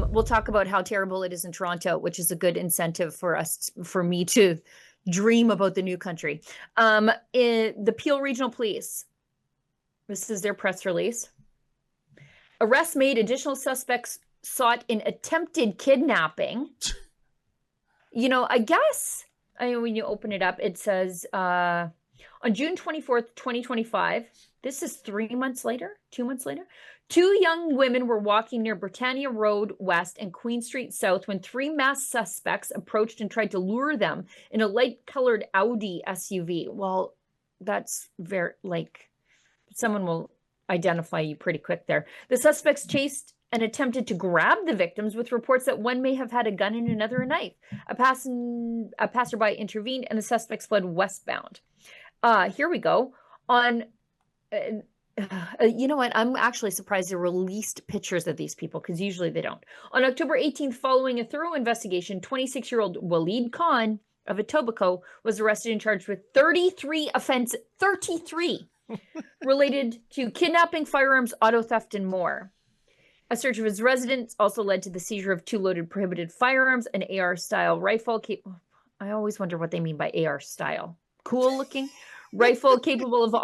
We'll talk about how terrible it is in Toronto, which is a good incentive for me to dream about the new country. The Peel Regional Police, this is their press release. Arrests made, additional suspects sought in attempted kidnapping. I guess, when you open it up, it says on June 24th, 2025, this is 2 months later, 2 young women were walking near Britannia Road West and Queen Street South when 3 masked suspects approached and tried to lure them in a light-colored Audi SUV. Well, that's someone will identify you pretty quick there. The suspects chased and attempted to grab the victims, with reports that one may have had a gun and another a knife. A passerby intervened and the suspects fled westbound. Here we go. You know what? I'm actually surprised they released pictures of these people, because usually they don't. On October 18th, following a thorough investigation, 26-year-old Waleed Khan of Etobicoke was arrested and charged with 33 offenses, 33, related to kidnapping, firearms, auto theft, and more. A search of his residence also led to the seizure of 2 loaded prohibited firearms, an AR-style rifle. I always wonder what they mean by AR-style. Cool looking. Rifle capable of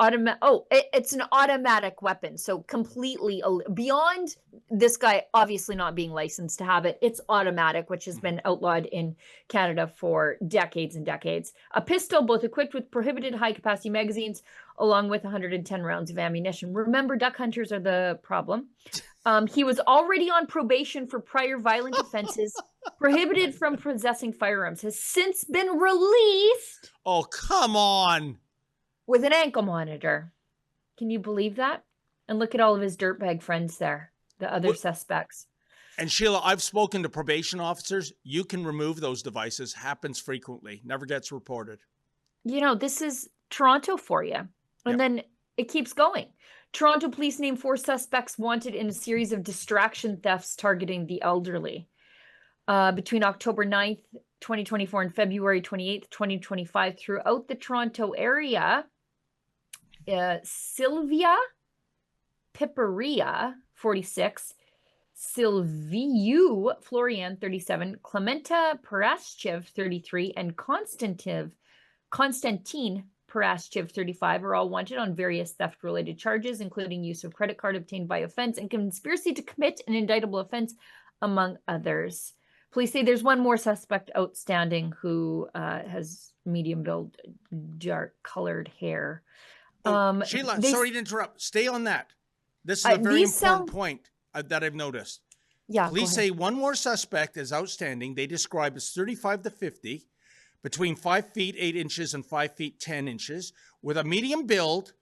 it's an automatic weapon. So completely beyond this guy obviously not being licensed to have it. It's automatic, which has been outlawed in Canada for decades and decades. A pistol, both equipped with prohibited high-capacity magazines, along with 110 rounds of ammunition. Remember, duck hunters are the problem. He was already on probation for prior violent offenses, prohibited from possessing firearms, has since been released. Oh, come on. With an ankle monitor. Can you believe that? And look at all of his dirtbag friends there, the other suspects. And Sheila, I've spoken to probation officers. You can remove those devices. Happens frequently. Never gets reported. This is Toronto for you. And then it keeps going. Toronto police named 4 suspects wanted in a series of distraction thefts targeting the elderly. Between October 9th, 2024 and February 28th, 2025, throughout the Toronto area, Sylvia Piperia, 46, Sylviu Florian, 37, Clementa Paraschev, 33, and Konstantin Paraschev, 35, are all wanted on various theft-related charges, including use of credit card obtained by offense and conspiracy to commit an indictable offense, among others. Police say there's one more suspect outstanding who has medium build, dark-colored hair. Sheila, sorry to interrupt. Stay on that. This is a very important point that I've noticed. Yeah. Police say one more suspect is outstanding. They describe as 35 to 50, between 5 feet 8 inches and 5 feet 10 inches, with a medium build,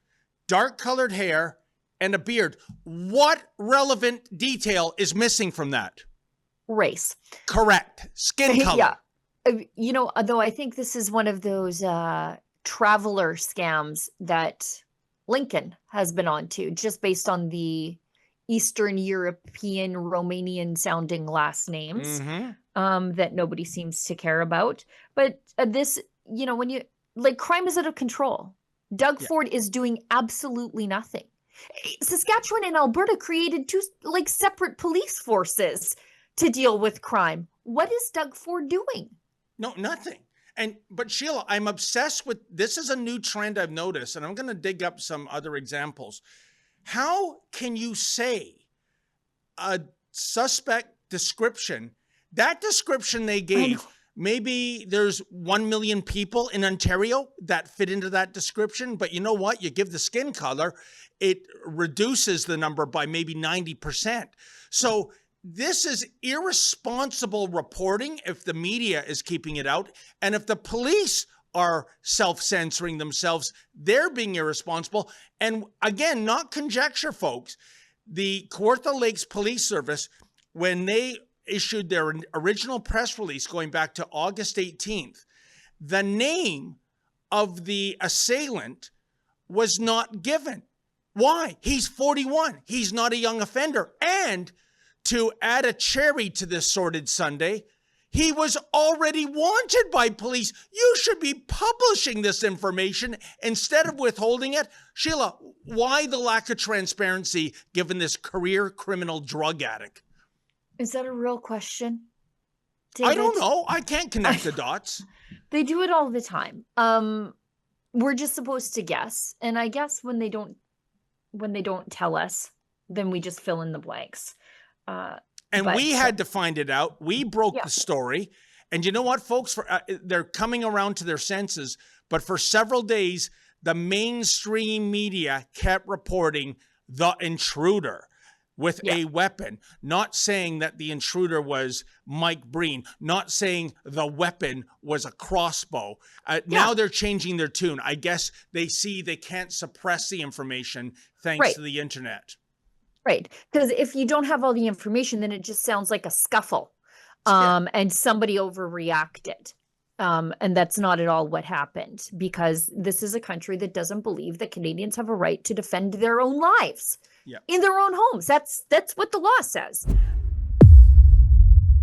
dark-colored hair, and a beard. What relevant detail is missing from that? Race. Correct. Skin color. Yeah. Although I think this is one of those traveler scams that Lincoln has been on to, just based on the Eastern European, Romanian sounding last names that nobody seems to care about. But this, when you crime is out of control. Doug Ford is doing absolutely nothing. Saskatchewan and Alberta created 2 separate police forces to deal with crime. What is Doug Ford doing? No, nothing. But Sheila, I'm obsessed with, this is a new trend I've noticed, and I'm going to dig up some other examples. How can you say a suspect description, that description they gave, maybe there's 1 million people in Ontario that fit into that description, but you know what? You give the skin color, it reduces the number by maybe 90%. So this is irresponsible reporting if the media is keeping it out. And if the police are self-censoring themselves, they're being irresponsible. And again, not conjecture, folks. The Kawartha Lakes Police Service, when they issued their original press release going back to August 18th, the name of the assailant was not given. Why? He's 41. He's not a young offender. And to add a cherry to this sordid Sunday, he was already wanted by police. You should be publishing this information instead of withholding it. Sheila, why the lack of transparency given this career criminal drug addict? Is that a real question, I David? don't know. I can't connect the dots. They do it all the time. We're just supposed to guess, and I guess when they don't tell us, then we just fill in the blanks. And we had to find it out. We broke Yeah. the story. And you know what, folks? They're coming around to their senses. But for several days, the mainstream media kept reporting the intruder with a weapon, not saying that the intruder was Mike Breen, not saying the weapon was a crossbow. Now they're changing their tune. I guess they see they can't suppress the information thanks to the internet. Right. Because if you don't have all the information, then it just sounds like a scuffle. And somebody overreacted. And that's not at all what happened, because this is a country that doesn't believe that Canadians have a right to defend their own lives in their own homes. That's what the law says.